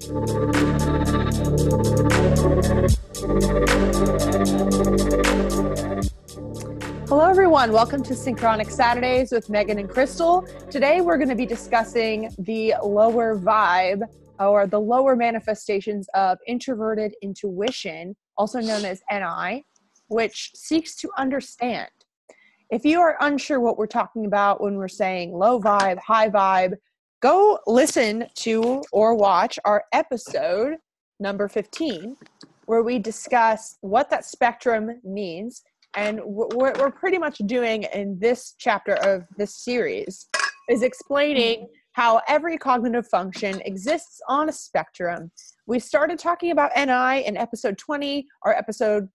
Hello, everyone. Welcome to Synchronic Saturdays with Meghan and Crystal. Today, we're going to be discussing the lower vibe or the lower manifestations of introverted intuition, also known as NI, which seeks to understand. If you are unsure what we're talking about when we're saying low vibe, high vibe, go listen to or watch our episode number 15, where we discuss what that spectrum means. And what we're pretty much doing in this chapter of this series is explaining how every cognitive function exists on a spectrum. We started talking about NI in episode 20, our episode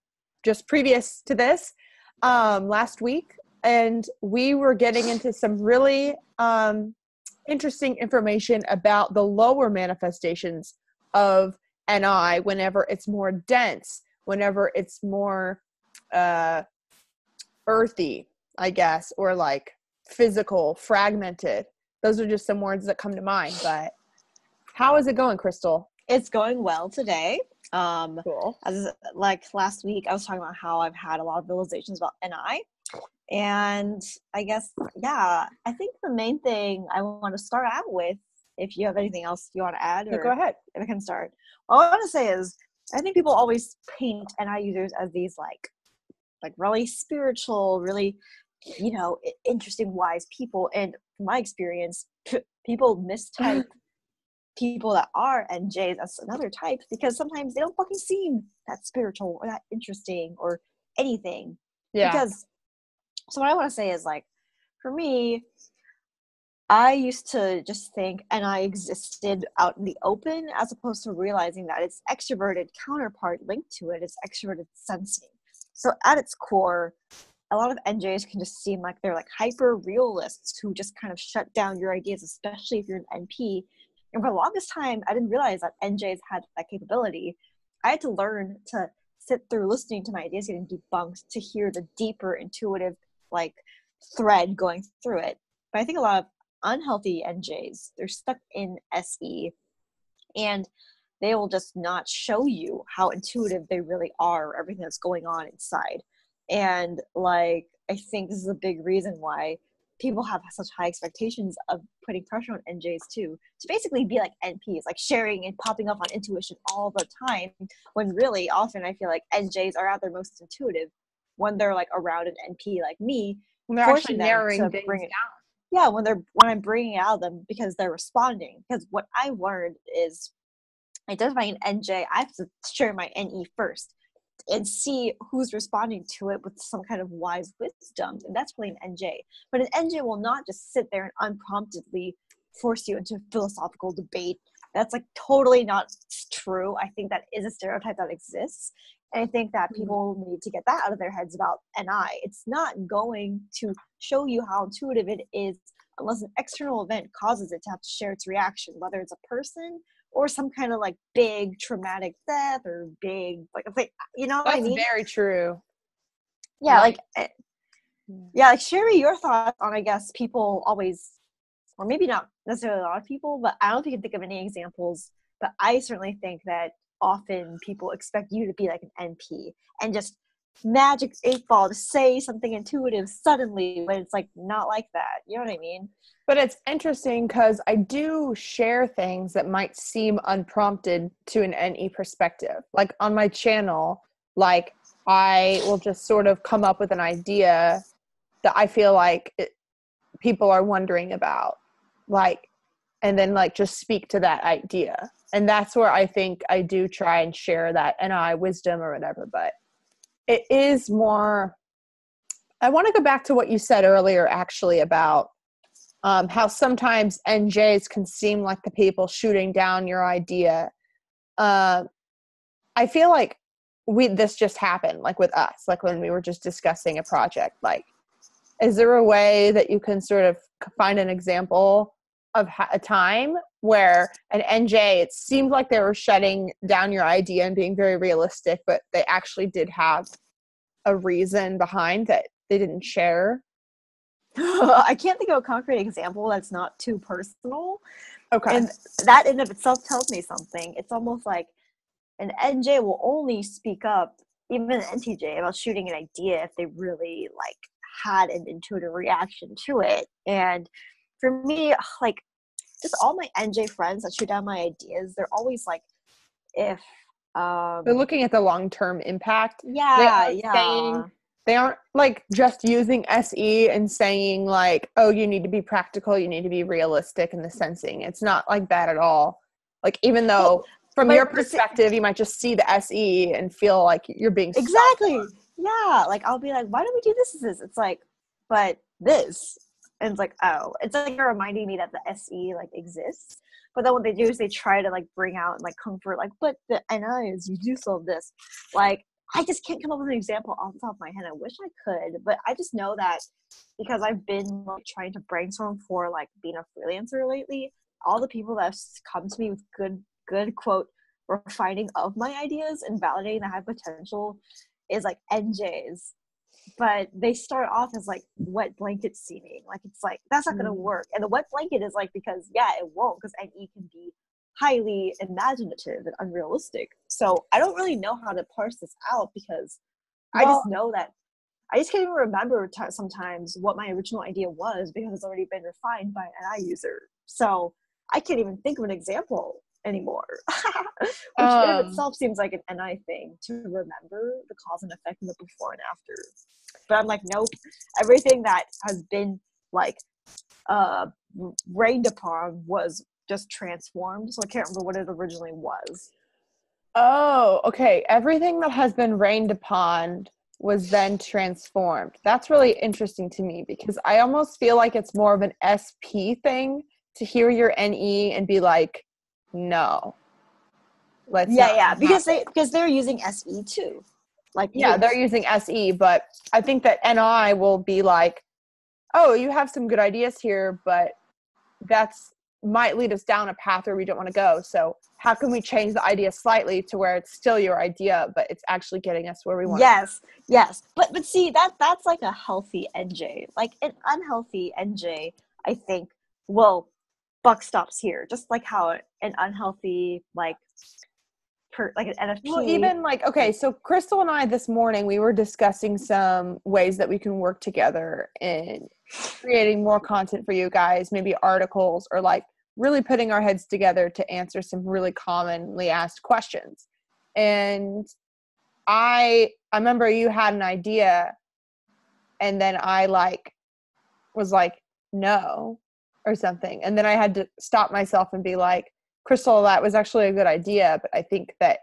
just previous to this, last week. And we were getting into some really interesting information about the lower manifestations of NI whenever it's more dense, whenever it's more earthy, I guess, or like physical, fragmented. Those are just some words that come to mind. But how is it going, Crystal? It's going well today. Cool. As like last week, I was talking about how I've had a lot of realizations about NI. And I guess, I think the main thing I want to start out with, if you have anything else you want to add, or go ahead. If I can start. All I want to say is, I think people always paint NI users as these like really spiritual, really, interesting, wise people. And from my experience, people mistype people that are NJs as another type because sometimes they don't fucking seem that spiritual or that interesting or anything. Yeah. So what I want to say is, like, for me, I used to just think NI existed out in the open as opposed to realizing that its extroverted counterpart linked to it is extroverted sensing. So at its core, a lot of NJs can just seem like they're like hyper realists who just kind of shut down your ideas, especially if you're an NP. And for the longest time, I didn't realize that NJs had that capability. I had to learn to sit through listening to my ideas getting debunked to hear the deeper intuitive like thread going through it. But I think a lot of unhealthy NJs, they're stuck in SE, and they will just not show you how intuitive they really are, or everything that's going on inside. And like, I think this is a big reason why people have such high expectations of putting pressure on NJs too, to basically be like NPs, like sharing and popping up on intuition all the time, when really often I feel like NJs are at their most intuitive when they're like around an NP like me, When they're actually narrowing things down. Yeah, when I'm bringing it out of them because they're responding. Because what I learned is, identifying an NJ, I have to share my NE first and see who's responding to it with some kind of wise wisdom, and that's really an NJ. But an NJ will not just sit there and unpromptedly force you into philosophical debate. That's like totally not true. I think that is a stereotype that exists. And I think that people need to get that out of their heads about NI. It's not going to show you how intuitive it is unless an external event causes it to have to share its reaction, whether it's a person or some kind of like big traumatic death or big, like, you know what I mean? That's very true. Yeah, like share your thoughts on, I guess, people always, or maybe not necessarily a lot of people, but I don't know if you can think of any examples, but I certainly think that often people expect you to be like an NP and just magic 8-ball to say something intuitive suddenly when it's like not like that. You know what I mean? But it's interesting because I do share things that might seem unprompted to an NE perspective. Like on my channel, like I will just sort of come up with an idea that I feel like people are wondering about, like, and then like just speak to that idea. And that's where I think I do try and share that NI wisdom or whatever. But it is more, I want to go back to what you said earlier, actually, about how sometimes NJs can seem like the people shooting down your idea. I feel like this just happened, like with us, like when we were just discussing a project. Like, is there a way that you can sort of find an example of a time where an NJ, it seemed like they were shutting down your idea and being very realistic, but they actually did have a reason behind that they didn't share? I can't think of a concrete example that's not too personal, Okay. And that in of itself tells me something. It's almost like an NJ will only speak up, even an NTJ, about shooting an idea if they really like had an intuitive reaction to it. And for me, like just all my NJ friends that shoot down my ideas, they're always like, if They're looking at the long-term impact. yeah, yeah. They aren't like just using SE and saying like, oh, you need to be practical, you need to be realistic in the sensing. It's not like that at all. Like, even though from your perspective, you might just see the SE and feel like you're being exactly. Yeah. Like I'll be like, why don't we do this? It's like, but this. And it's like, oh, it's like you're reminding me that the SE like exists. But then what they do is they try to like bring out and like comfort, like, but the NIs, you do solve this. Like, I just can't come up with an example off the top of my head. I wish I could, but I just know that because I've been like trying to brainstorm for like being a freelancer lately, all the people that have come to me with good quote refining of my ideas and validating that I have potential is like NJs. But they start off as like wet blanket seeming. Like it's like that's not gonna work. And the wet blanket is like because yeah, it won't, because NE can be highly imaginative and unrealistic. So I don't really know how to parse this out because I just know that I just can't even remember sometimes what my original idea was because it's already been refined by an NI user. So I can't even think of an example anymore, which in of itself seems like an NI thing to remember the cause and effect of the before and after. But I'm like, nope, everything that has been like rained upon was just transformed, so I can't remember what it originally was. Oh, okay. Everything that has been rained upon was then transformed. That's really interesting to me because I almost feel like it's more of an SP thing to hear your NE and be like, no. Let's not because they're using SE too. Like they're using SE, but I think that NI will be like, oh, you have some good ideas here, but that's might lead us down a path where we don't want to go. So how can we change the idea slightly to where it's still your idea, but it's actually getting us where we want to go? Yes. But see, that's like a healthy NJ. Like an unhealthy NJ, I think, well, buck stops here. Just like how an unhealthy like an NFP. Well, even like, okay, so Crystal and I this morning, we were discussing some ways that we can work together in creating more content for you guys, maybe articles or like really putting our heads together to answer some really commonly asked questions. And I remember you had an idea and then I like was like, no, or something. And then I had to stop myself and be like, Crystal, that was actually a good idea, but I think that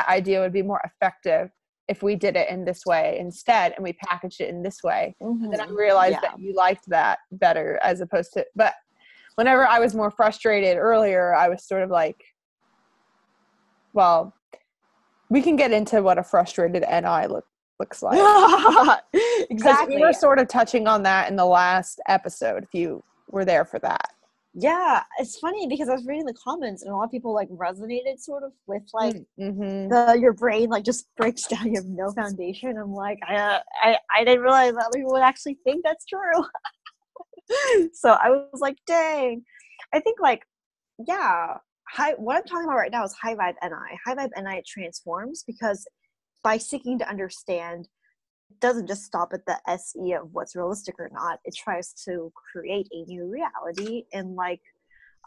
idea would be more effective if we did it in this way instead, and we packaged it in this way. Mm-hmm. And then I realized that you liked that better as opposed to, but whenever I was more frustrated earlier, I was sort of like, well, we can get into what a frustrated NI looks like. Exactly. We were sort of touching on that in the last episode, if you were there for that. Yeah, it's funny because I was reading the comments and a lot of people like resonated sort of with like your brain like just breaks down, you have no foundation. I'm like, I didn't realize that people would actually think that's true. So I was like, dang. I think like, yeah, what I'm talking about right now is high vibe NI. High vibe NI transforms because by seeking to understand, it doesn't just stop at the SE of what's realistic or not. It tries to create a new reality and like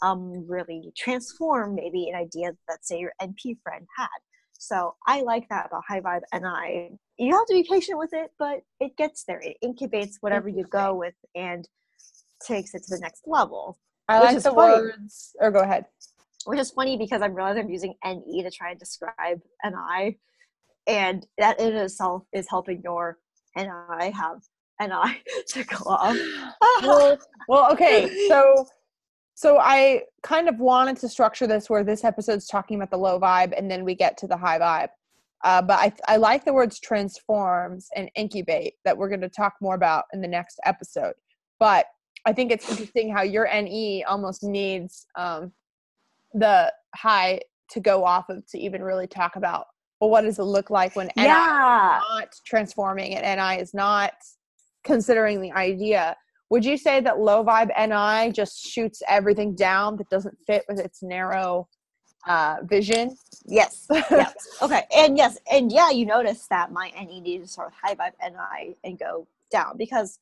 really transform maybe an idea that say your NP friend had. So I like that about high vibe NI. You have to be patient with it, but it gets there. It incubates whatever you go with and takes it to the next level. I like the words, or go ahead. Which is funny because I realize I'm using NE to try and describe NI. And that in itself is helping your and I have an eye to go off. well, okay. So I kind of wanted to structure this where this episode's talking about the low vibe and then we get to the high vibe. But I like the words transforms and incubate that we're going to talk more about in the next episode. But I think it's interesting how your NE almost needs the high to go off of to even really talk about, well, what does it look like when NI is not transforming and NI is not considering the idea? would you say that low vibe NI just shoots everything down that doesn't fit with its narrow vision? Yes. Yes. Okay. And yes. And yeah, you notice that my NE needs to start with high vibe NI and go down, because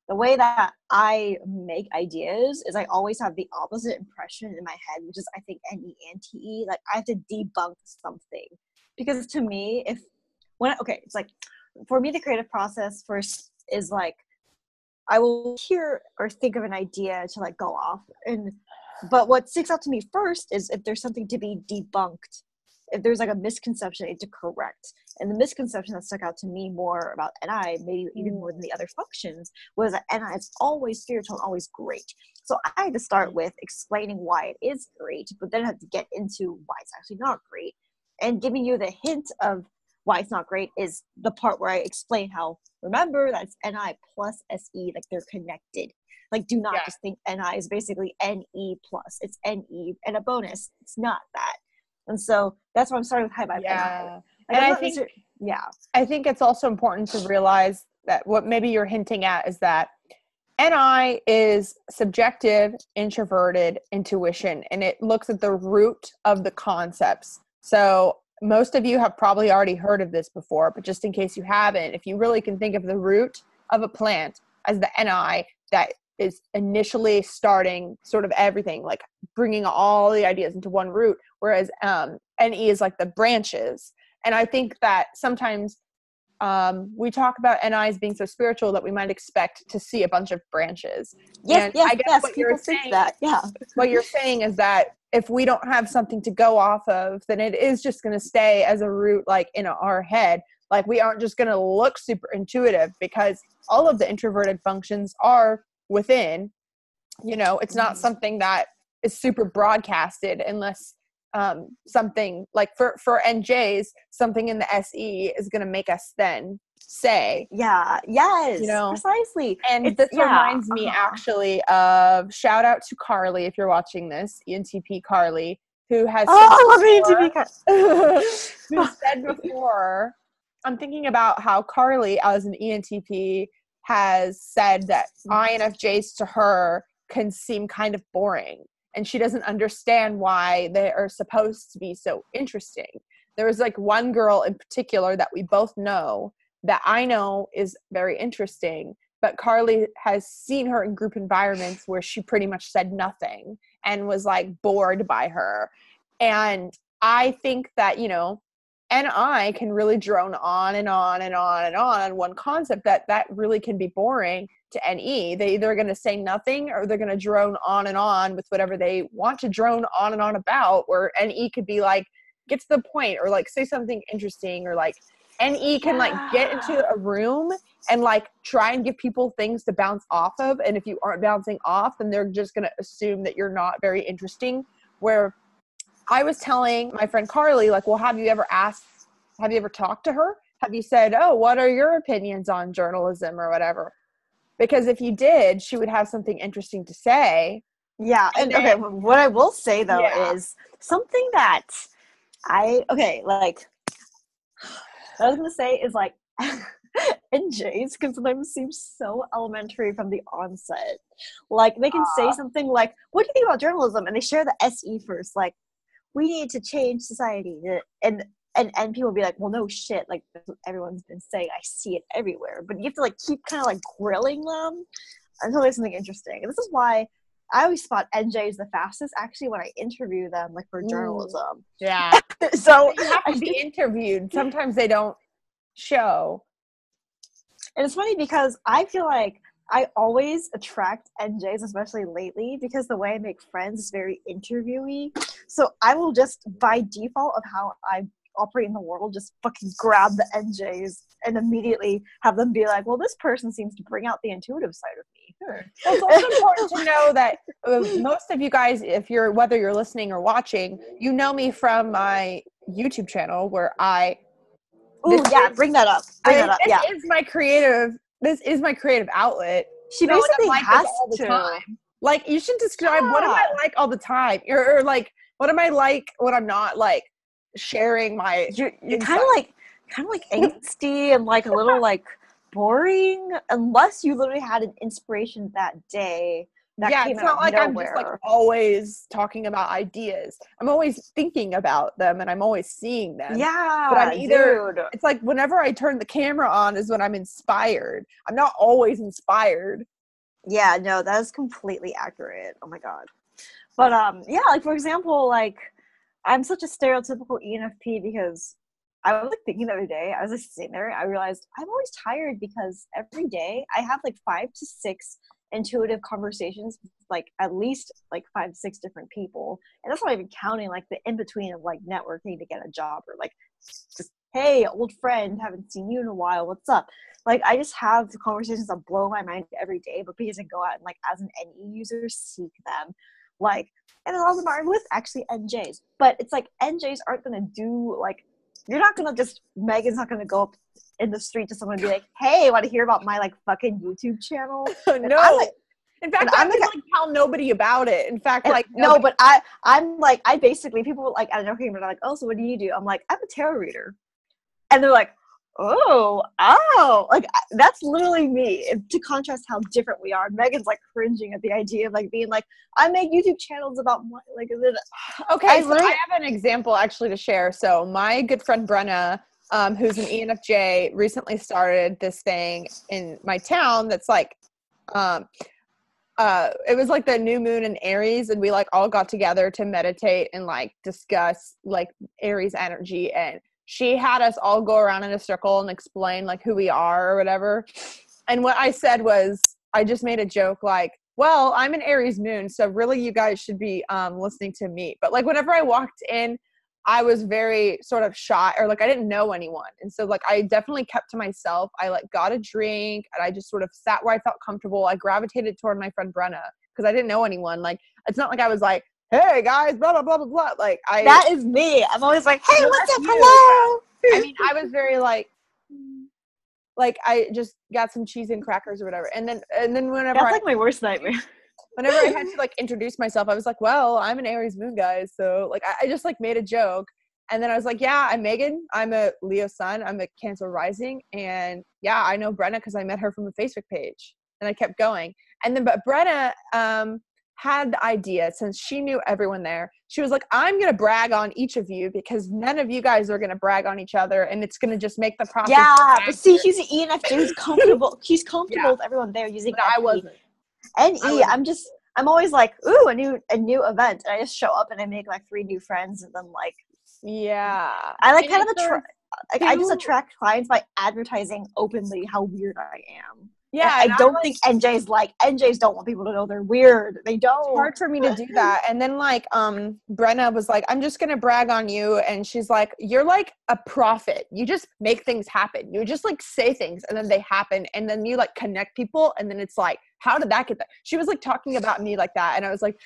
the way that I make ideas is I always have the opposite impression in my head, which is I think NE and TE. Like I have to debunk something, because to me, it's like for me, the creative process first is like I will hear or think of an idea to like go off, but what sticks out to me first is if there's something to be debunked, if there's like a misconception I need to correct. And the misconception that stuck out to me more about NI, maybe even more than the other functions, was that NI is always spiritual and always great. So I had to start with explaining why it is great, but then I had to get into why it's actually not great. And giving you the hint of why it's not great is the part where I explain how, remember, that's NI plus SE, like they're connected. Like, do not just think NI is basically NE plus. It's NE and a bonus. It's not that. And so that's why I'm starting with high vibe NI. And I think it's also important to realize that what maybe you're hinting at is that NI is subjective, introverted intuition, and it looks at the root of the concepts. So most of you have probably already heard of this before, but just in case you haven't, if you really can think of the root of a plant as the NI that is initially starting sort of everything, like bringing all the ideas into one root, whereas NE is like the branches. And I think that sometimes we talk about NIs being so spiritual that we might expect to see a bunch of branches. Yes, I guess what people think that. Yeah. What you're saying is that if we don't have something to go off of, then it is just going to stay as a root, like in our head. Like we aren't just going to look super intuitive, because all of the introverted functions are within. It's not something that is super broadcasted, unless something like for NJs, something in the SE is going to make us then say, precisely. And this reminds me actually of, shout out to Carly if you're watching this, ENTP Carly, who has who said before, I'm thinking about how Carly as an ENTP has said that INFJs to her can seem kind of boring, and she doesn't understand why they are supposed to be so interesting. There was like one girl in particular that we both know that I know is very interesting, but Carly has seen her in group environments where she pretty much said nothing and was like bored by her. And I think that, NI can really drone on and on and on and on one concept that really can be boring to NE. They either are going to say nothing or they're going to drone on and on with whatever they want to drone on and on about, where NE could be like, get to the point, or like say something interesting, or like NE can like get into a room and like try and give people things to bounce off of. And if you aren't bouncing off, then they're just going to assume that you're not very interesting. Where I was telling my friend Carly, like, well, have you ever talked to her? Have you said, oh, what are your opinions on journalism or whatever? Because if you did, she would have something interesting to say. Yeah. And okay, what I will say though is something that what I was going to say is like, NJs can sometimes seem so elementary from the onset. Like they can say something like, what do you think about journalism? And they share the SE first, like, we need to change society. And people will be like, well, no shit. Like that's what everyone's been saying. I see it everywhere. But you have to like keep kind of like grilling them until there's something interesting. And this is why I always spot NJs the fastest actually when I interview them, like for journalism. Yeah. So you have to be interviewed. Sometimes they don't show. And it's funny because I feel like I always attract NJs, especially lately, because the way I make friends is very interviewee. So I will just, by default of how I operate in the world, just fucking grab the NJs and immediately have them be like, well, this person seems to bring out the intuitive side of me. Sure. Well, it's also important to know that most of you guys, whether you're listening or watching, you know me from my YouTube channel where bring that up. This is my creative outlet. She basically has all the time. Like, you should describe what am I like all the time, or like what am I like when I'm not like sharing my. You're kind of like angsty and like a little like boring unless you literally had an inspiration that day that Yeah, came it's out not of like I'm just like nowhere. always talking about ideas. I'm always thinking about them and I'm always seeing them. But I'm Yeah, either, dude. it's like whenever I turn the camera on is when I'm inspired. I'm not always inspired. Yeah, no, that is completely accurate. Oh my god. But yeah, like for example, like I'm such a stereotypical ENFP because I was like thinking the other day, I was just sitting there, I realized I'm always tired because every day I have like 5 to 6 intuitive conversations with like at least like 5 to 6 different people. And that's not even counting like the in between of like networking to get a job or like just, hey, old friend, haven't seen you in a while, what's up? Like I just have the conversations that blow my mind every day, but because I go out and like as an NE user seek them, like, and a lot of them are with actually NJs, but it's like NJs aren't gonna do like, you're not gonna just, Megan's not gonna go up in the street to someone and be like, hey, want to hear about my like fucking YouTube channel? And I'm No. like, In and fact, I I'm would like, like tell nobody about it. In fact, and like no, nobody. but I'm like, I basically, people like, I don't know, they're like, oh, so what do you do? I'm like, I'm a tarot reader. And they're like, oh, like that's literally me. To contrast how different we are, Megan's like cringing at the idea of like being like, I make YouTube channels about my, like. Okay, so I have an example actually to share. So my good friend Brenna, who's an ENFJ, recently started this thing in my town that's like, it was like the new moon in Aries, and we like all got together to meditate and like discuss like Aries energy, and she had us all go around in a circle and explain like who we are or whatever. And what I said was, I just made a joke like, well, I'm an Aries moon, so really you guys should be listening to me. But like whenever I walked in, I was very sort of shy, or like I didn't know anyone. And so like I definitely kept to myself. I like got a drink and I just sort of sat where I felt comfortable. I gravitated toward my friend Brenna because I didn't know anyone. Like it's not like I was like, hey guys, blah blah blah blah blah. Like That is me. I'm always like, hey, no, what's that's up? you. Hello. Yeah. I mean, I was very like I just got some cheese and crackers or whatever. And then That's like my worst nightmare. whenever I had to like introduce myself, I was like, well, I'm an Aries moon, guys. So like I just like made a joke. And then I was like, yeah, I'm Meghan. I'm a Leo sun. I'm a Cancer rising. And yeah, I know Brenna because I met her from a Facebook page. And I kept going. And then, but Brenna had the idea, since she knew everyone there, she was like, I'm going to brag on each of you because none of you guys are going to brag on each other. And it's going to just make the process. Yeah, but see, he's an ENFJ who's comfortable. He's comfortable Yeah. with everyone there using But I FP. wasn't. NE, I'm always like, ooh, a new event. And I just show up and I make like 3 new friends, and then like, yeah, I like and kind of attract, like I just attract clients by advertising openly how weird I am. Yeah, and I don't think NJs don't want people to know they're weird. They don't. It's hard for me to do that. And then like Brenna was like, I'm just gonna brag on you, and she's like, you're like a prophet. You just make things happen. You just like say things and then they happen, and then you like connect people, and then it's like, how did that get that? She was like talking about me like that, and I was like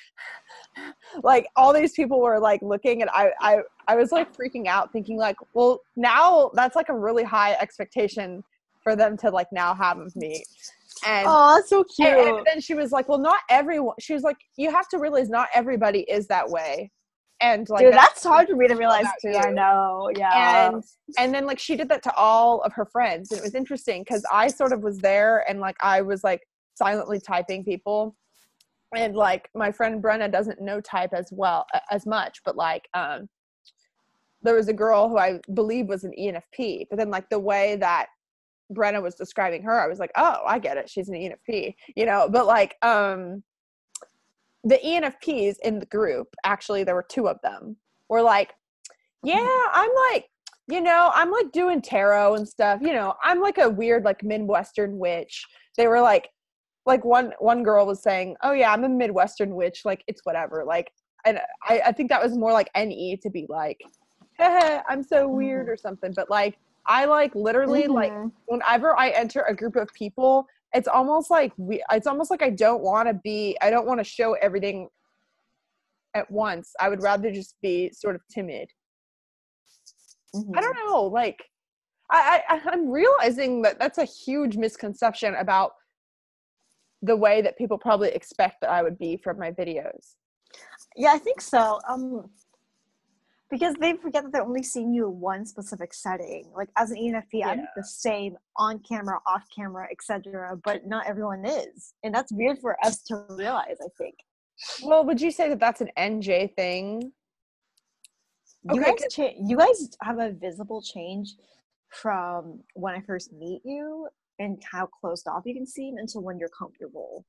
all these people were like looking, and I was like freaking out, thinking like, well, now that's like a really high expectation for them to like now have of me. And oh, that's so cute. And then she was like, well, not everyone. She was like, you have to realize not everybody is that way. And like, dude, that's hard for me to realize too. You. I know. Yeah. And then like she did that to all of her friends. And it was interesting because I sort of was there, and like I was like silently typing people. And like my friend Brenna doesn't know type as much, but like there was a girl who I believe was an ENFP, but then like the way that Brenna was describing her, I was like, oh, I get it. She's an ENFP, you know, but like, the ENFPs in the group, actually, there were 2 of them, were like, yeah, I'm like, you know, I'm like doing tarot and stuff, you know, I'm like a weird, like Midwestern witch. They were like one girl was saying, oh yeah, I'm a Midwestern witch. Like, it's whatever. Like, and I think that was more like NE to be like, hey, I'm so weird or something. But like, I like literally like whenever I enter a group of people, it's almost like I don't want to show everything at once. I would rather just be sort of timid. I don't know. Like I'm realizing that that's a huge misconception about the way that people probably expect that I would be from my videos. Yeah, I think so. Because they forget that they're only seeing you in one specific setting. Like as an ENFP, I'm the same on camera, off camera, etc. But not everyone is, and that's weird for us to realize, I think. Well, would you say that that's an NJ thing? You guys have a visible change from when I first meet you and how closed off you can seem until when you're comfortable.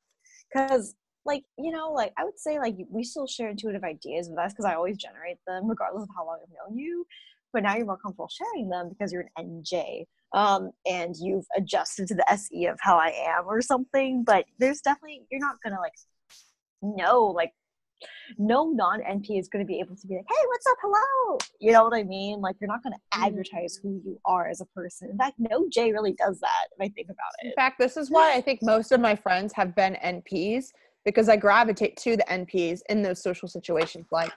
Because like, you know, like I would say like we still share intuitive ideas with us because I always generate them regardless of how long I've known you. But now you're more comfortable sharing them because you're an NJ. And you've adjusted to the SE of how I am or something. But there's definitely, you're not gonna like know, like no non-NP is going to be able to be like, hey, what's up, hello, you know what I mean? Like you're not going to advertise who you are as a person. In fact, no J really does that if I think about it. In fact, this is why I think most of my friends have been NPs, because I gravitate to the NPs in those social situations. Like,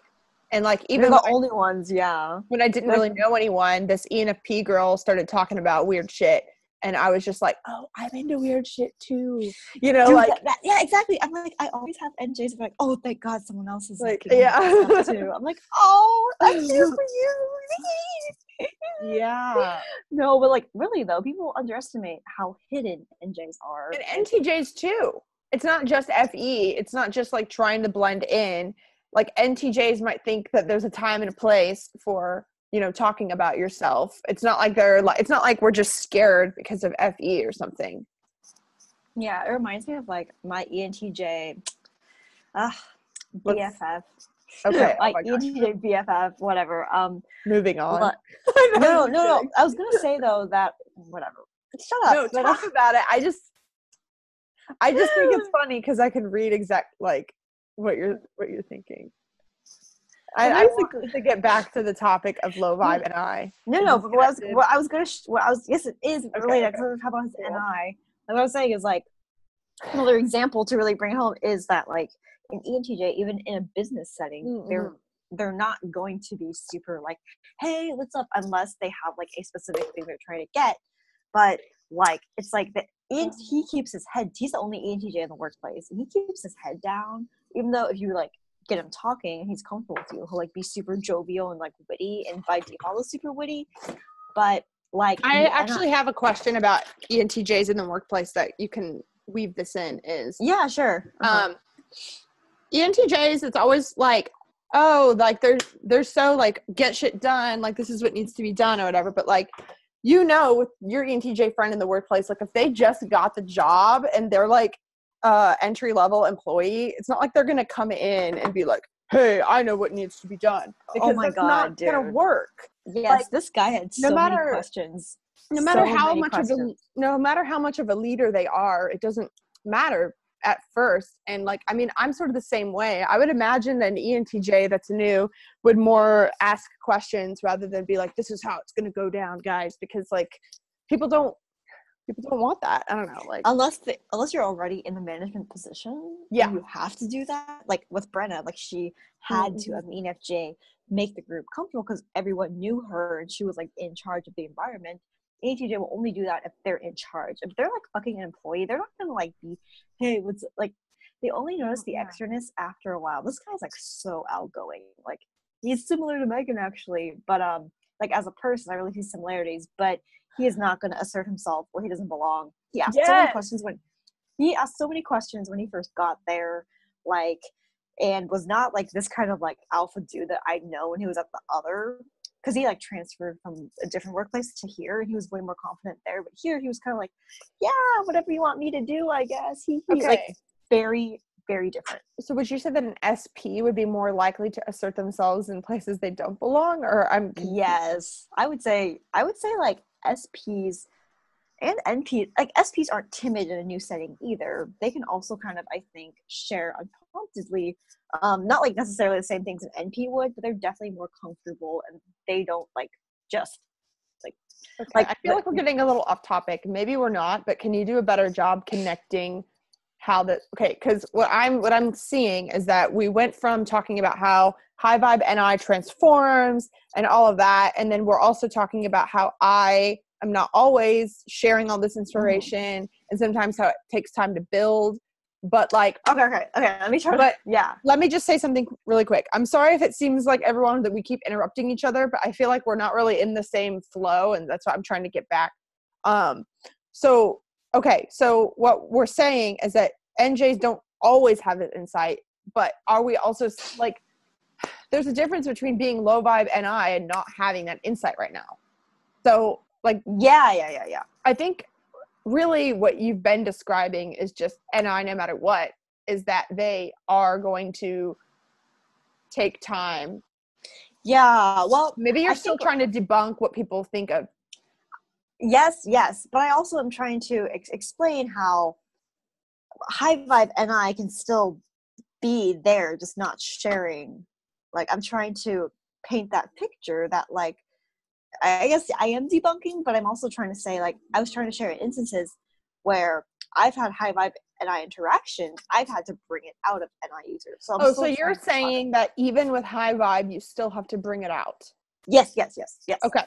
and like even they're the only ones, when I didn't really know anyone, this ENFP girl started talking about weird shit. And I was just like, oh, I'm into weird shit too. You know, dude, like yeah, exactly. I'm like, I always have NJs like, oh, thank God someone else is like, yeah. too. I'm like, oh, I'm here for you. Yeah. No, but like really though, people underestimate how hidden NJs are. And NTJs too. It's not just FE. It's not just like trying to blend in. Like NTJs might think that there's a time and a place for, you know, talking about yourself. It's not like it's not like we're just scared because of FE or something. Yeah, it reminds me of like my ENTJ BFF. Okay. My ENTJ BFF, whatever. Moving on. No. I was gonna say though that whatever. Shut up. No, talk about it. I just think it's funny because I can read like what you're thinking. I want to get back to the topic of low vibe and I. No, but yes, it is related because how about his NI? Like what I was saying is like another example to really bring it home is that like an ENTJ, even in a business setting, they're not going to be super like, hey, what's up, unless they have like a specific thing they're trying to get. But like it's like he keeps his head. He's the only ENTJ in the workplace, and he keeps his head down, even though if you like get him talking and he's comfortable with you, he'll like be super jovial and like witty, and by default is super witty. But like I actually have a question about ENTJs in the workplace that you can weave this in. Is yeah, sure. ENTJs, it's always like, oh, like they're so like get shit done, like this is what needs to be done or whatever. But like, you know, with your ENTJ friend in the workplace, like if they just got the job and they're like entry level employee, it's not like they're gonna come in and be like, hey, I know what needs to be done, because oh my that's God, not dude. gonna work. Yes, like, this guy had so many questions. No matter how much of a leader they are, it doesn't matter at first. And like, I mean, I'm sort of the same way. I would imagine that an ENTJ that's new would more ask questions rather than be like, this is how it's gonna go down, guys, because like people don't want that. I don't know, like unless you're already in the management position, yeah, you have to do that. Like with Brenna, like she had to, as an ENFJ, make the group comfortable because everyone knew her and she was like in charge of the environment. ENTJ will only do that if they're in charge. If they're like fucking an employee, they're not gonna like be, hey, what's like. They only notice the extraness after a while. This guy's like so outgoing. Like he's similar to Meghan actually, but like as a person, I really see similarities. But he is not going to assert himself where he doesn't belong. He asked so many questions when he first got there, like, and was not like this kind of like alpha dude that I know when he was at the other, because he like transferred from a different workplace to here, and he was way more confident there. But here he was kind of like, yeah, whatever you want me to do, I guess. He's like very, very different. So would you say that an SP would be more likely to assert themselves in places they don't belong? Or I'm confused. Yes, I would say like SPs and NPs, like SPs aren't timid in a new setting either. They can also kind of, I think, share unpromptedly, not like necessarily the same things an NP would, but they're definitely more comfortable and they don't like just like. Okay. Like I feel like we're getting a little off topic. Maybe we're not, but can you do a better job connecting how that? Okay, because what I'm seeing is that we went from talking about how high vibe NI transforms and all of that, and then we're also talking about how I am not always sharing all this inspiration, and sometimes how it takes time to build but like, Okay. Let me try. but Yeah. let me just say something really quick. I'm sorry if it seems like everyone that we keep interrupting each other, but I feel like we're not really in the same flow, and that's why I'm trying to get back. So what we're saying is that NJs don't always have this insight, but are we also like, there's a difference between being low vibe NI and not having that insight right now. So like, yeah. I think really what you've been describing is just NI, no matter what, is that they are going to take time. Yeah. Well, Maybe you're still trying to debunk what people think of. Yes. But I also am trying to explain how high vibe NI can still be there, just not sharing. Like, I'm trying to paint that picture that, like, I guess I am debunking, but I'm also trying to say, like, I was trying to share instances where I've had high vibe NI interactions. I've had to bring it out of NI users. So so you're saying that even with high vibe, you still have to bring it out? Yes. Okay.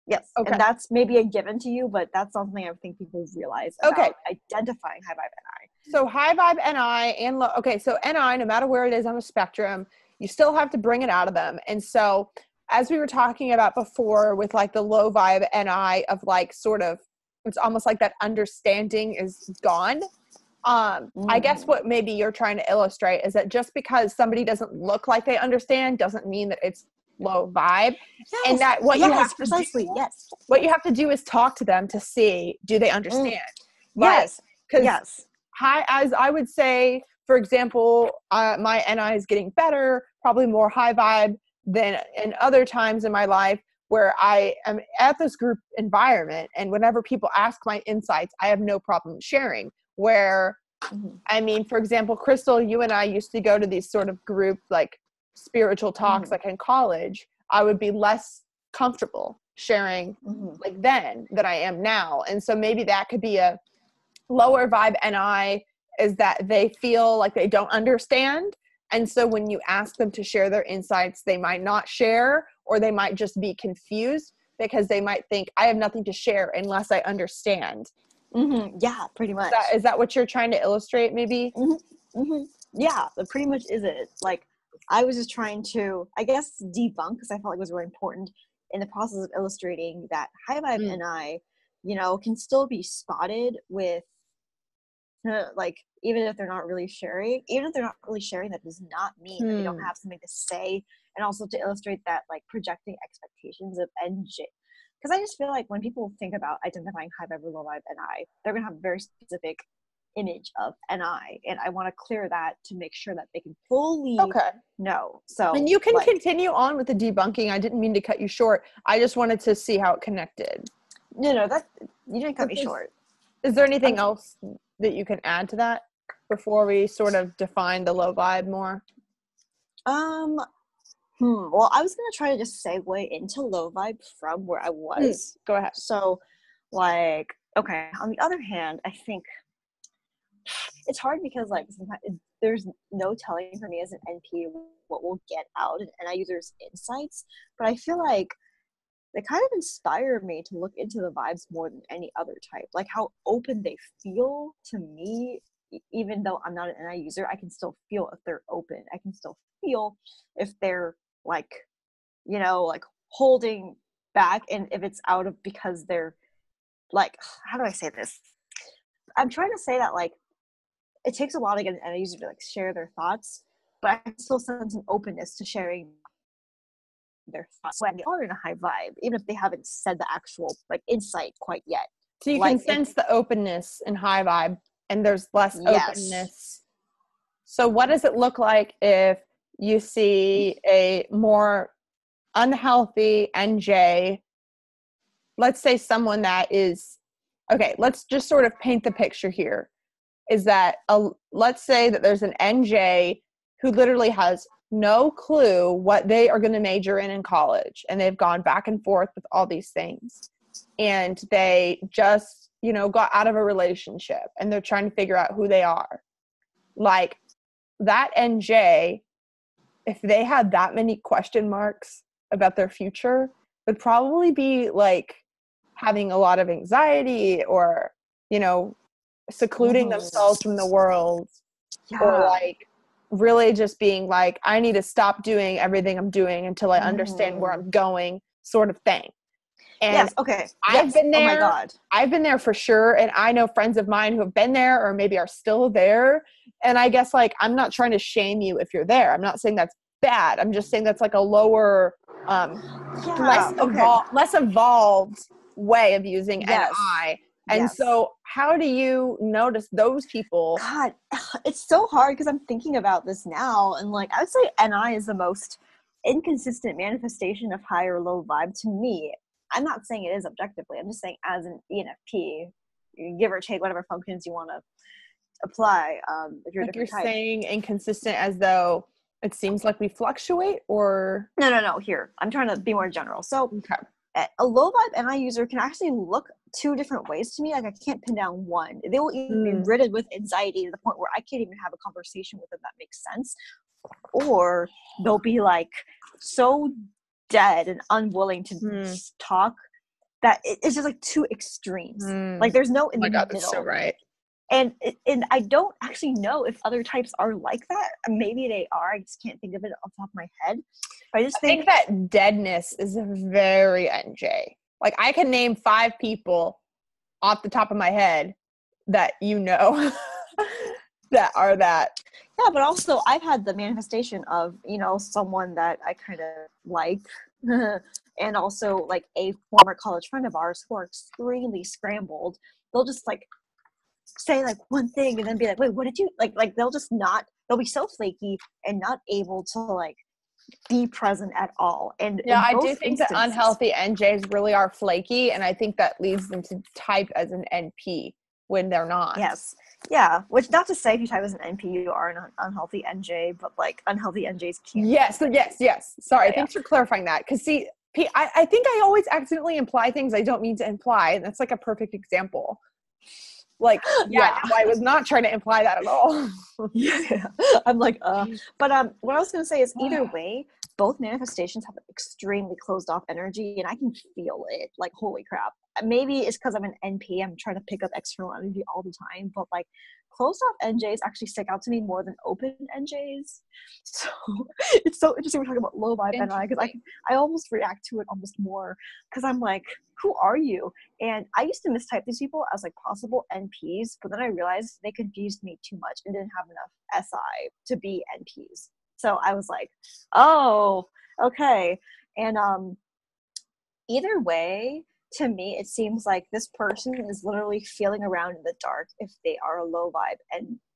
Yes. Okay. And that's maybe a given to you, but that's something I think people realize about identifying high vibe NI. So high vibe NI and so NI, no matter where it is on the spectrum, you still have to bring it out of them. And so as we were talking about before with like the low vibe NI of like sort of, it's almost like that understanding is gone. I guess what maybe you're trying to illustrate is that just because somebody doesn't look like they understand doesn't mean that it's low vibe. Yes, and that what you have to precisely do, what you have to do is talk to them to see, do they understand? Yes. Because as I would say, for example, my NI is getting better, probably more high vibe than in other times in my life where I am at this group environment, and whenever people ask my insights, I have no problem sharing. Where, I mean, for example, Crystal, you and I used to go to these sort of group, like spiritual talks, like in college. I would be less comfortable sharing like then than I am now. And so maybe that could be a lower vibe NI, is that they feel like they don't understand. And so when you ask them to share their insights, they might not share, or they might just be confused because they might think, I have nothing to share unless I understand. Yeah, pretty much. Is that what you're trying to illustrate, maybe? Yeah, that pretty much is it. Like, I was just trying to, I guess, debunk, because I felt like it was really important in the process of illustrating that high vibe NI, can still be spotted with, like, even if they're not really sharing, that does not mean that they don't have something to say. And also to illustrate that, like, projecting expectations of NJ. Because I just feel like when people think about identifying high vibe or low vibe NI, they're going to have a very specific image of NI. And I want to clear that to make sure that they can fully know. So, and you can continue on with the debunking. I didn't mean to cut you short. I just wanted to see how it connected. No, that you didn't cut me short. Is there anything else that you can add to that before we sort of define the low vibe more? Well, I was going to try to just segue into low vibe from where I was. Go ahead. So, like, okay, on the other hand, I think it's hard because, like, sometimes there's no telling for me as an NP what we'll get out of NI users' insights, but I feel like they kind of inspire me to look into the vibes more than any other type. Like, how open they feel to me, even though I'm not an NI user, I can still feel if they're open. I can still feel if they're, like, like holding back, and if it's out of because they're, like, how do I say this? I'm trying to say that, like, it takes a lot to get an NI user to, like, share their thoughts, but I can still sense an openness to sharing their thoughts when they are in a high vibe, even if they haven't said the actual, like, insight quite yet. So you can sense the openness in high vibe, and there's less openness. So what does it look like if you see a more unhealthy NJ? Let's say someone that is, let's just sort of paint the picture here. Is that, let's say that there's an NJ who literally has no clue what they are going to major in college, and they've gone back and forth with all these things, and they just, got out of a relationship, and they're trying to figure out who they are. Like, that NJ, if they had that many question marks about their future, would probably be, like, having a lot of anxiety, or, secluding themselves from the world. or Yeah. like really just being like, I need to stop doing everything I'm doing until I understand where Mhm. I'm going, sort of thing. And Yes. Okay. I've Yes. been Oh my there. God. I've been there for sure. And I know friends of mine who have been there or maybe are still there. And I guess like, I'm not trying to shame you if you're there. I'm not saying that's bad. I'm just saying that's like a lower, Yeah. Okay. less evolved way of using Yes. NI. And Yes. so how do you notice those people? God, it's so hard because I'm thinking about this now, and like I would say NI is the most inconsistent manifestation of high or low vibe to me. I'm not saying it is objectively. I'm just saying as an ENFP, give or take whatever functions you want to apply. If you're a Like you're different type. saying inconsistent as though it seems like we fluctuate or No. Here, I'm trying to be more general. So okay. a low vibe NI user can actually look two different ways to me. Like I can't pin down one. They will either be ridden with anxiety to the point where I can't even have a conversation with them that makes sense, or they'll be like so dead and unwilling to talk that it's just like two extremes. Like there's no Oh in my the God, that's so middle. right. And I don't actually know if other types are like that. Maybe they are. I just can't think of it off the top of my head. But I just I think that deadness is very NJ. Like I can name 5 people off the top of my head that you know that are that. yeah, but also I've had the manifestation of, someone that I kind of like, and also like a former college friend of ours who are extremely scrambled. They'll just like say like one thing and then be like, wait, what did you like they'll be so flaky and not able to like be present at all. And Yeah, in I do both think that instances, unhealthy NJs really are flaky, and I think that leads them to type as an NP when they're not. yes. Yeah, which not to say if you type as an NP you are an unhealthy NJ, but like unhealthy NJs can't. Yes. Sorry, Yeah. thanks for clarifying that. Because see, I think I always accidentally imply things I don't mean to imply, and that's like a perfect example. Like, yeah, Yeah. no, I was not trying to imply that at all. Yeah. I'm like, but what I was gonna say is either way, both manifestations have extremely closed off energy and I can feel it. Like, holy crap. Maybe it's because I'm an NP, I'm trying to pick up external energy all the time, but like closed off NJs actually stick out to me more than open NJs. So it's so interesting we're talking about low vibe NI because I almost react to it almost more because I'm like, who are you? And I used to mistype these people as like possible NPs, but then I realized they confused me too much and didn't have enough SI to be NPs. So I was like, oh, okay. And either way, to me, it seems like this person is literally feeling around in the dark if they are a low vibe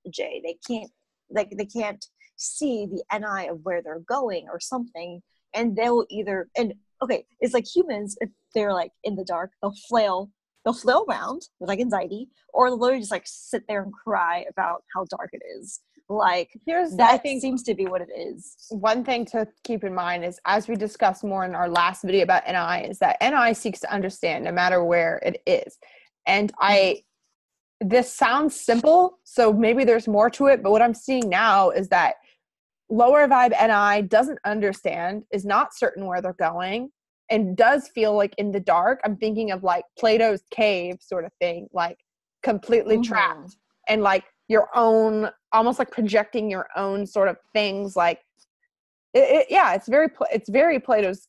NJ. They can't see the NI of where they're going or something, and they'll either and okay, it's like humans if they're like in the dark, they'll flail around with like anxiety, or they'll literally just like sit there and cry about how dark it is. Like I that think seems to be what it is. one thing to keep in mind is, as we discussed more in our last video about NI, is that NI seeks to understand no matter where it is. And this sounds simple, so maybe there's more to it, but what I'm seeing now is that lower vibe NI doesn't understand, is not certain where they're going, and does feel like in the dark. I'm thinking of like Plato's cave sort of thing, like completely trapped and like your own, almost like projecting your own sort of things. Like it's very Plato's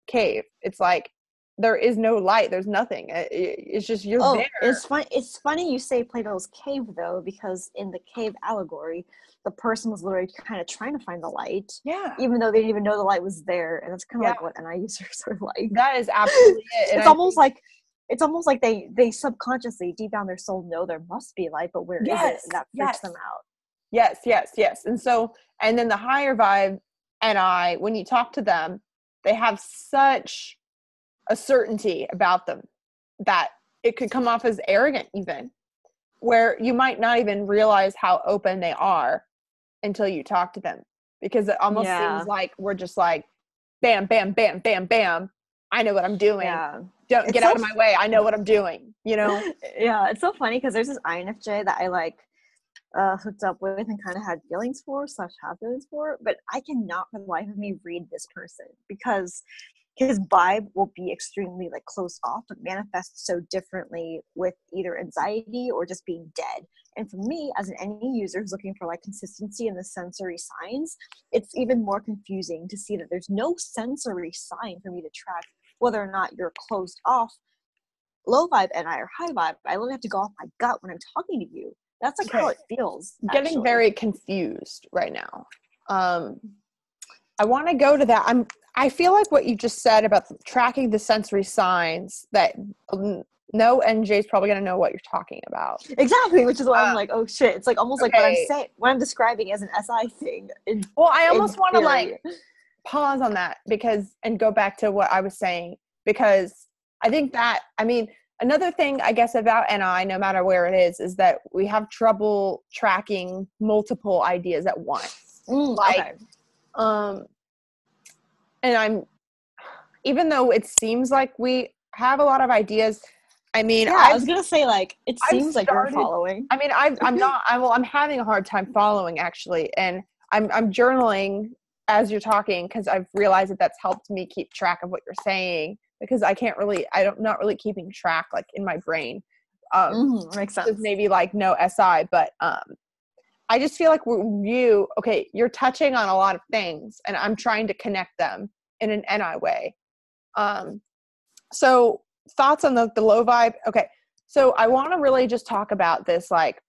cave. It's like there is no light, there's nothing. It's just you're there. It's funny you say Plato's cave though, because in the cave allegory, the person was literally kind of trying to find the light. Yeah. Even though they didn't even know the light was there, and that's kind of Yeah. like what NI users are like. That is absolutely it. It's almost like they subconsciously deep down their soul know there must be light, but where is it? And that freaks them out. Yes. And then the higher vibe NI, when you talk to them, they have such a certainty about them that it could come off as arrogant even, where you might not even realize how open they are until you talk to them, because it almost seems like we're just like, bam, bam, bam, bam, bam. I know what I'm doing. Yeah. Don't get out of my way. I know what I'm doing, you know? Yeah, it's so funny because there's this INFJ that I like hooked up with and kind of had feelings for / have feelings for, but I cannot for the life of me read this person because his vibe will be extremely like closed off, but manifests so differently with either anxiety or just being dead. And for me, as an NE user who's looking for like consistency in the sensory signs, it's even more confusing to see that there's no sensory sign for me to track whether or not you're closed off, low vibe NI or high vibe. I literally have to go off my gut when I'm talking to you. That's like how it feels. Getting very confused right now. I want to go to that. I feel like what you just said about tracking the sensory signs, that no NJ is probably going to know what you're talking about. Exactly, which is why I'm like, oh shit. It's like almost like what I'm describing as an SI thing. I almost want to like pause on that and go back to what I was saying, because I think that, another thing I guess about NI, no matter where it is that we have trouble tracking multiple ideas at once. And even though it seems like we have a lot of ideas, I was gonna say, like, it seems like you're following. I'm having a hard time following, actually, and I'm journaling as you're talking, because I've realized that that's helped me keep track of what you're saying, because I'm not really keeping track like in my brain. Makes sense. Maybe like no SI, but I just feel like you're touching on a lot of things, and I'm trying to connect them in an NI way. So thoughts on the low vibe? Okay. So I want to really just talk about this, like,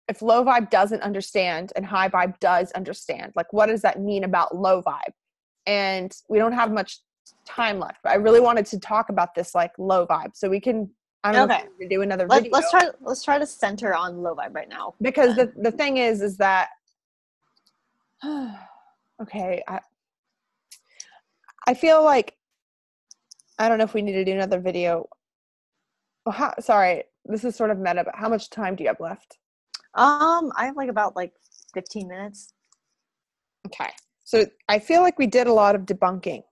if low vibe doesn't understand and high vibe does understand, like, what does that mean about low vibe? And we don't have much time left, but I really wanted to talk about this, like, low vibe. So we can, I don't know if we can do another video. Let's try to center on low vibe right now. Because the thing is that, okay, I feel like, I don't know if we need to do another video. Well, sorry, this is sort of meta, but how much time do you have left? I have like about 15 minutes. Okay. So I feel like we did a lot of debunking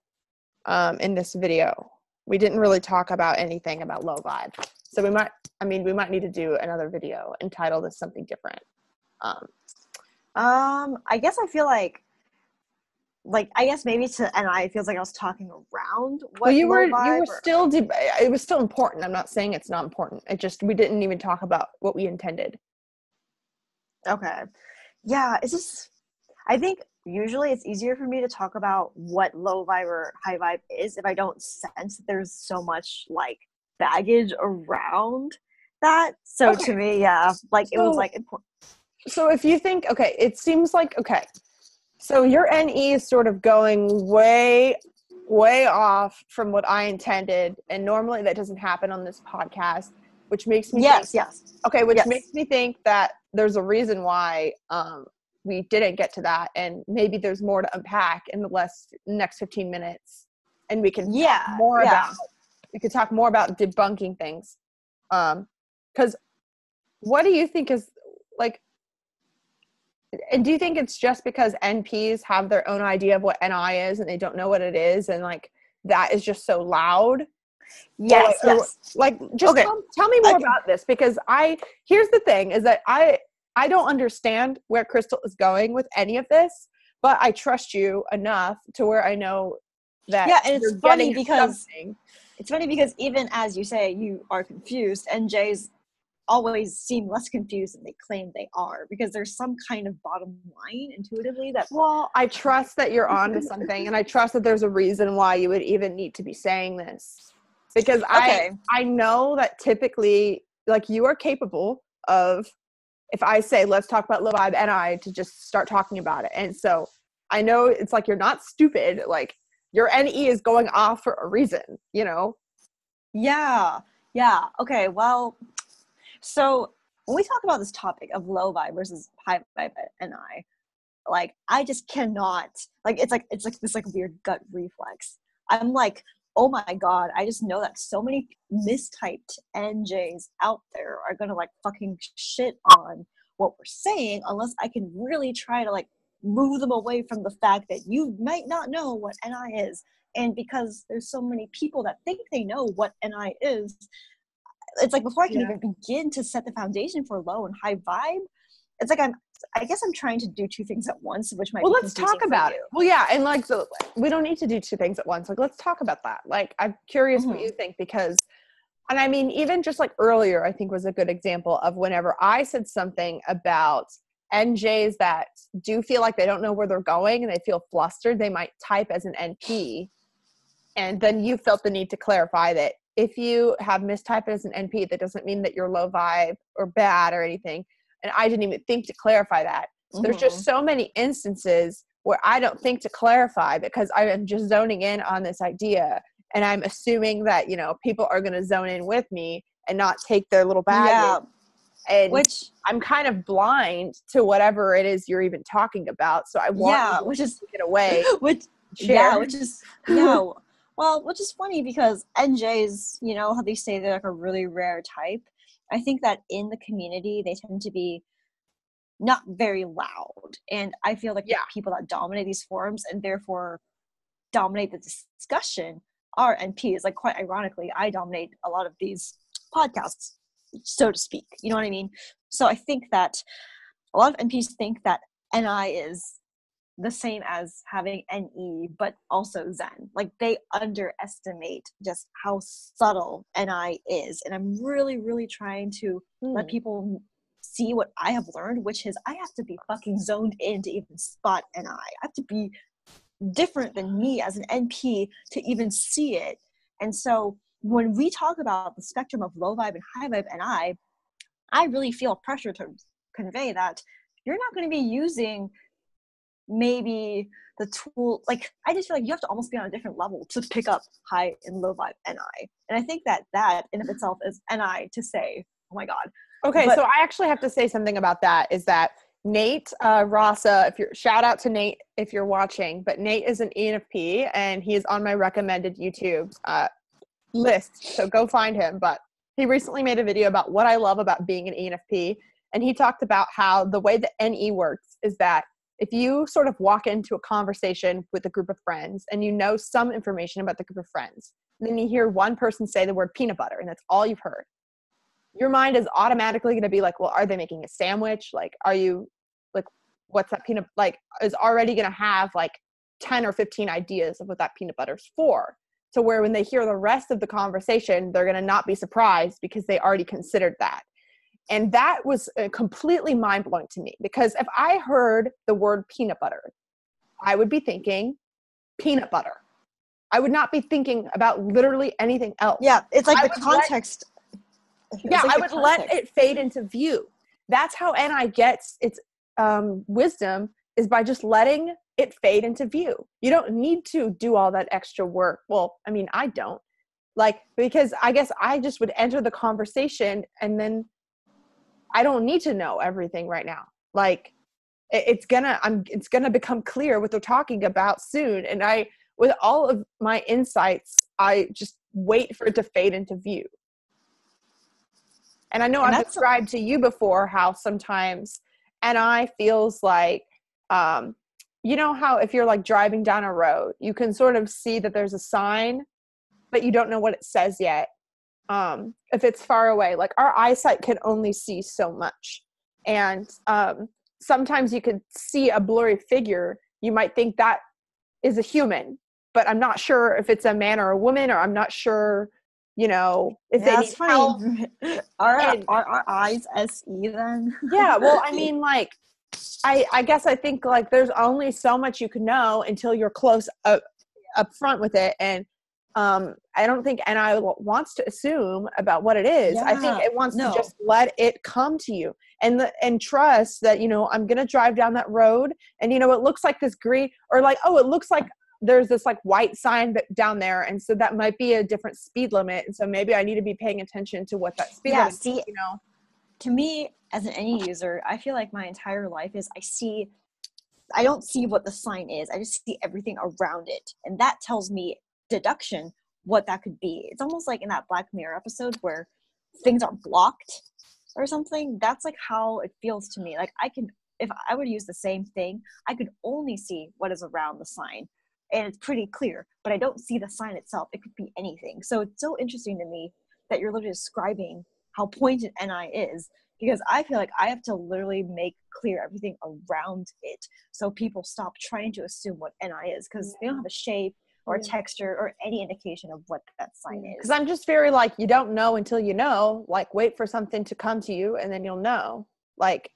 in this video. We didn't really talk about anything about low vibe. So we might need to do another video and title this something different. I guess I feel like I guess maybe to, and I feels like I was talking around what you were still it was still important. I'm not saying it's not important. It just, we didn't even talk about what we intended. Okay. Yeah, it's just, I think usually it's easier for me to talk about what low vibe or high vibe is if I don't sense that there's so much like baggage around that. So to me, it was like important. So if you think, it seems like, so your NE is sort of going way, way off from what I intended. And normally that doesn't happen on this podcast, which makes me makes me think that there's a reason why we didn't get to that. And maybe there's more to unpack in the next 15 minutes. And we can talk more about debunking things. Because what do you think is like, and do you think it's just because NPs have their own idea of what NI is and they don't know what it is, and like that is just so loud? Yes. Tell me more about this, because here's the thing is that I don't understand where Crystal is going with any of this, but I trust you enough to where I know that. Yeah, and it's funny because even as you say you are confused, NJs always seem less confused than they claim they are, because there's some kind of bottom line intuitively that, well, I trust that you're on to something, and I trust that there's a reason why you would even need to be saying this, because I know that typically, like, you are capable of, if I say let's talk about low vibe NI, to just start talking about it. And so I know it's like you're not stupid, like your NE is going off for a reason, you know? Yeah. Okay, well, so when we talk about this topic of low vibe versus high vibe NI, like, I just cannot, like, it's like this like weird gut reflex. I'm like, oh my God, I just know that so many mistyped NJs out there are gonna like fucking shit on what we're saying unless I can really try to like move them away from the fact that you might not know what NI is. And because there's so many people that think they know what NI is, it's like before I can even begin to set the foundation for low and high vibe, it's like I'm I guess I'm trying to do two things at once, which might well, be let's confusing talk about for it. you. Well, yeah, and like, so we don't need to do two things at once. Like, let's talk about that. Like, I'm curious what you think, because, and I mean, even just like earlier, I think was a good example of whenever I said something about NJs that do feel like they don't know where they're going and they feel flustered, they might type as an NP. And then you felt the need to clarify that if you have mistyped as an NP, that doesn't mean that you're low vibe or bad or anything. And I didn't even think to clarify that. There's just so many instances where I don't think to clarify because I am just zoning in on this idea. And I'm assuming that, you know, people are going to zone in with me and not take their little baggage. Yeah. And Which I'm kind of blind to whatever it is you're even talking about. So I want you which is to get away. which Share. which is well, which is funny because NJs, you know how they say they're like a really rare type. I think that in the community they tend to be not very loud, and I feel like the people that dominate these forums and therefore dominate the discussion are NPs. Like, quite ironically, I dominate a lot of these podcasts, so to speak. You know what I mean? So I think that a lot of NPs think that NI is the same as having NE, but also Zen. Like, they underestimate just how subtle NI is. And I'm really, really trying to let people see what I have learned, which is I have to be fucking zoned in to even spot NI. I have to be different than me as an NP to even see it. And so when we talk about the spectrum of low vibe and high vibe NI, I really feel pressure to convey that you're not going to be using maybe the tool, like, I just feel like you have to almost be on a different level to pick up high and low vibe NI. And I think that in of itself is NI to say, oh my God. Okay, so I actually have to say something about that, is that Nate Rasa, shout out to Nate if you're watching, but Nate is an ENFP and he is on my recommended YouTube list, so go find him. But he recently made a video about what I love about being an ENFP, and he talked about how the way that NE works is that if you sort of walk into a conversation with a group of friends and you know some information about the group of friends, and then you hear one person say the word peanut butter and that's all you've heard, your mind is automatically going to be like, well, are they making a sandwich? Like, are you, like, what's that peanut, like, is already going to have like 10 or 15 ideas of what that peanut butter's for. So where when they hear the rest of the conversation, they're going to not be surprised because they already considered that. And that was completely mind-blowing to me, because if I heard the word peanut butter, I would be thinking peanut butter. I would not be thinking about literally anything else. Yeah, it's like the context. I would let it fade into view. That's how NI gets its wisdom, is by just letting it fade into view. You don't need to do all that extra work. Well, I mean, I don't. Like, because I guess I just would enter the conversation and then I don't need to know everything right now. Like, it's gonna become clear what they're talking about soon. And with all of my insights, I just wait for it to fade into view. And I know I've described to you before how sometimes NI feels like, you know how if you're like driving down a road, you can sort of see that there's a sign, but you don't know what it says yet. If it's far away, like our eyesight can only see so much. And sometimes you could see a blurry figure. You might think that is a human, but I'm not sure if it's a man or a woman, or I'm not sure, you know, if they need help. Our eyes SE then? Yeah, well, I mean, like, I guess I think like there's only so much you can know until you're close up front with it. And I don't think NI wants to assume about what it is. I think it wants to just let it come to you and trust that, you know, I'm going to drive down that road and, you know, it looks like this green, or like, oh, it looks like there's this like white sign down there. And so that might be a different speed limit. And so maybe I need to be paying attention to what that speed limit is, you know? To me, as an NE user, I feel like my entire life is I don't see what the sign is. I just see everything around it. And that tells me deduction what that could be. It's almost like in that Black Mirror episode where things are blocked or something. That's like how it feels to me. Like, if I would use the same thing, I could only see what is around the sign. And it's pretty clear, but I don't see the sign itself. It could be anything. So it's so interesting to me that you're literally describing how pointed NI is, because I feel like I have to literally make clear everything around it so people stop trying to assume what NI is, because they don't have a shape or a texture or any indication of what that sign is. Because I'm just very like, you don't know until you know. Like, wait for something to come to you and then you'll know. Like,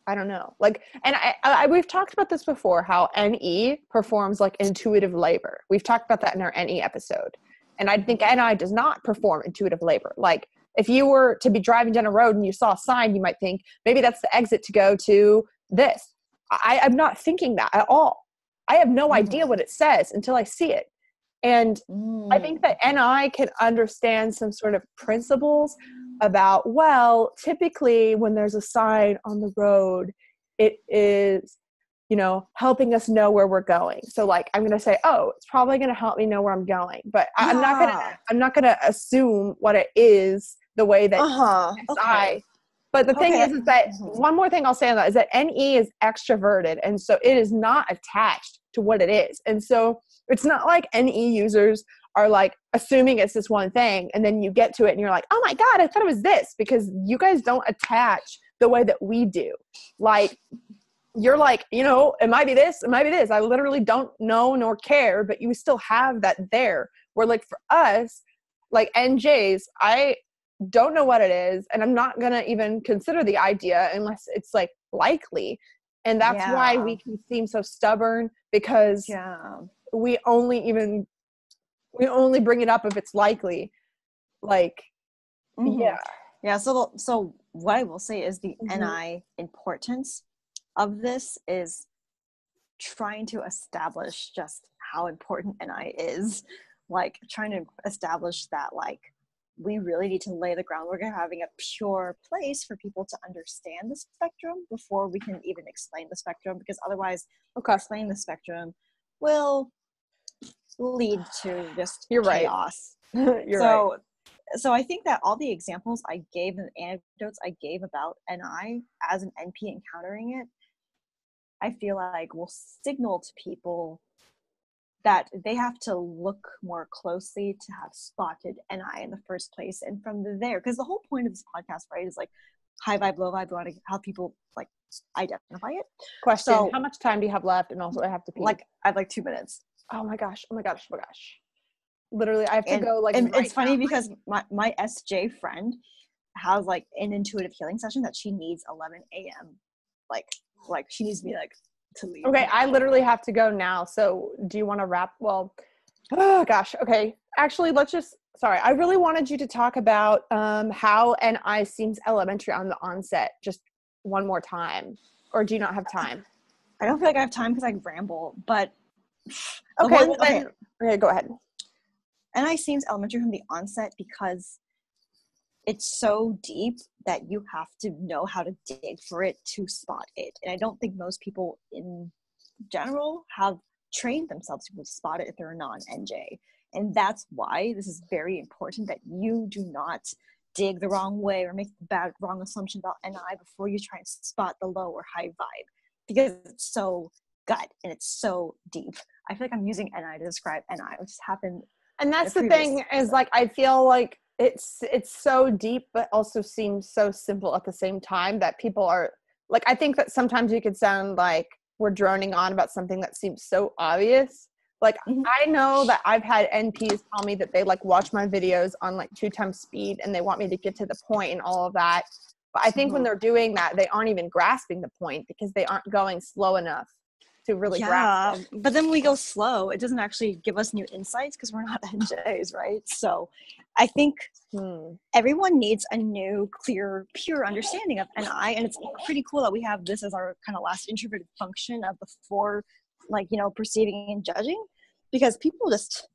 I don't know. Like, and I we've talked about this before, how NE performs like intuitive labor. We've talked about that in our NE episode. And I think NI does not perform intuitive labor. Like, if you were to be driving down a road and you saw a sign, you might think, maybe that's the exit to go to this. I'm not thinking that at all. I have no idea what it says until I see it. And I think that NI can understand some sort of principles about, well, typically when there's a sign on the road, it is, you know, helping us know where we're going. So like, I'm going to say, oh, it's probably going to help me know where I'm going, but I'm not going to assume what it is the way that SI. But the thing is that one more thing I'll say on that is that NE is extroverted. And so it is not attached to what it is. And so it's not like NE users are like assuming it's this one thing. And then you get to it and you're like, oh my God, I thought it was this, because you guys don't attach the way that we do. Like, you're like, you know, it might be this, it might be this. I literally don't know nor care, but you still have that there. Where like for us, like NJs, I don't know what it is, and I'm not going to even consider the idea unless it's like likely. And that's why we can seem so stubborn, because we only bring it up if it's likely. Like, so what I will say is the NI importance of this is trying to establish just how important NI is, like trying to establish that like we really need to lay the groundwork of having a pure place for people to understand the spectrum before we can even explain the spectrum, because otherwise explaining the spectrum will lead to just chaos. So I think that all the examples I gave and anecdotes I gave about NI as an NP encountering it, I feel like will signal to people that they have to look more closely to have spotted NI in the first place. And from there, because the whole point of this podcast, right, is like high vibe, low vibe, we want to have people like identify it. Question, so, how much time do you have left? And also I have to pee. Like, I have like 2 minutes. Oh my gosh. Literally, I have to go like and it's funny because my SJ friend has like an intuitive healing session that she needs 11 a.m. Like she needs me like to leave. Okay, I literally have to go now. So do you want to wrap? Well, oh gosh. Okay. Actually, I really wanted you to talk about how NI seems elementary on the onset just one more time. Or do you not have time? I don't feel like I have time because I ramble, but okay, go ahead. NI seems elementary from the onset because it's so deep that you have to know how to dig for it to spot it. And I don't think most people in general have trained themselves to spot it if they're a non-NJ. And that's why this is very important, that you do not dig the wrong way or make the wrong assumption about NI before you try and spot the low or high vibe, because it's so gut and it's so deep. I feel like I'm using NI to describe NI, which has happened. And that's the thing is like, I feel like it's so deep, but also seems so simple at the same time that people are like, I think that sometimes you could sound like we're droning on about something that seems so obvious. Like, I know that I've had NPs tell me that they like watch my videos on like 2 times speed and they want me to get to the point and all of that. But I think when they're doing that, they aren't even grasping the point because they aren't going slow enough to really grasp it. But then when we go slow, it doesn't actually give us new insights because we're not NJs, right? So I think everyone needs a new, clear, pure understanding of NI, and it's pretty cool that we have this as our kind of last introverted function of the 4, like, you know, perceiving and judging, because people just,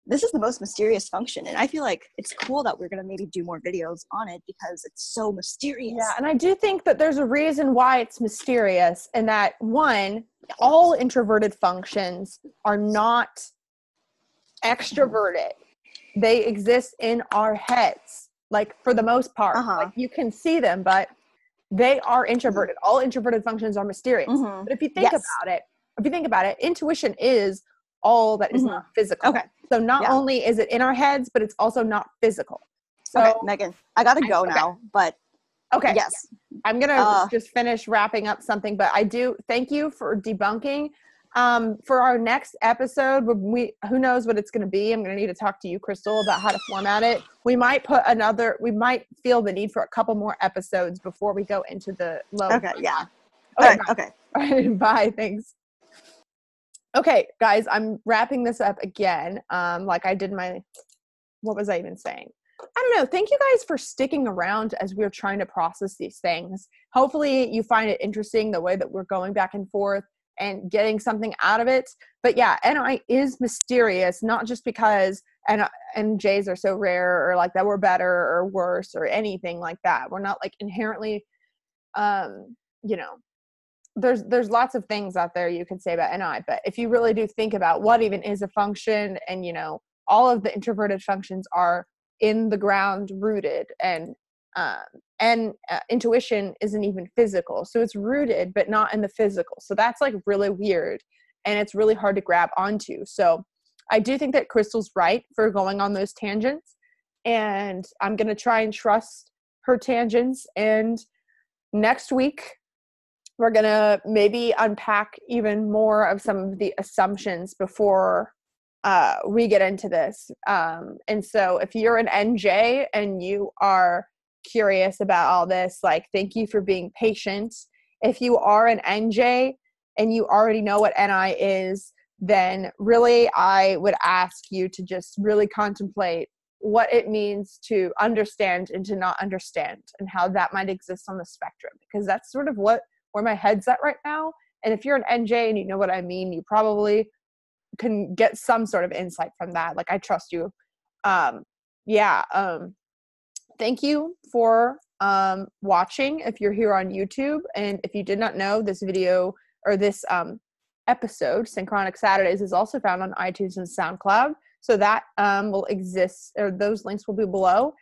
this is the most mysterious function, and I feel like it's cool that we're going to maybe do more videos on it because it's so mysterious. Yeah, and I do think that there's a reason why it's mysterious, and that one, all introverted functions are not extroverted. They exist in our heads, like for the most part. Like you can see them, but they are introverted. All introverted functions are mysterious. But if you think about it, intuition is all that is not physical. Okay. So not only is it in our heads, but it's also not physical. So okay, Megan, I gotta go now, but Okay. Yes. I'm going to just finish wrapping up something, but I do thank you for debunking. For our next episode, who knows what it's going to be. I'm going to need to talk to you, Crystal, about how to format it. We might feel the need for a couple more episodes before we go into the low. Okay. Yeah. Okay. Okay. All right. Bye. Thanks. Okay, guys, I'm wrapping this up again. Like I did what was I even saying? I don't know. Thank you guys for sticking around as we're trying to process these things. Hopefully you find it interesting the way that we're going back and forth and getting something out of it. But yeah, NI is mysterious, not just because NJs are so rare or like that we're better or worse or anything like that. We're not like inherently, there's lots of things out there you can say about NI, but if you really do think about what even is a function, and all of the introverted functions are in the ground rooted, and intuition isn't even physical, so it's rooted but not in the physical. So that's like really weird, and it's really hard to grab onto. So I do think that Crystal's right for going on those tangents, and I'm going to try and trust her tangents. And next week we're going to maybe unpack even more of some of the assumptions before we get into this. And so if you're an NJ and you are curious about all this, like, thank you for being patient. If you are an NJ and you already know what NI is, then really I would ask you to just really contemplate what it means to understand and to not understand, and how that might exist on the spectrum, because that's sort of where my head's at right now. And if you're an NJ and you know what I mean, you probably can get some sort of insight from that. Like, I trust you. Thank you for watching if you're here on YouTube. And if you did not know, this video or this episode, Synchronic Saturdays, is also found on iTunes and SoundCloud. So that will exist, or those links will be below.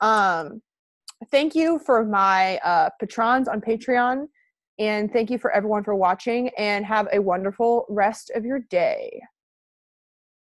Thank you for my patrons on Patreon. And thank you for everyone for watching, and have a wonderful rest of your day.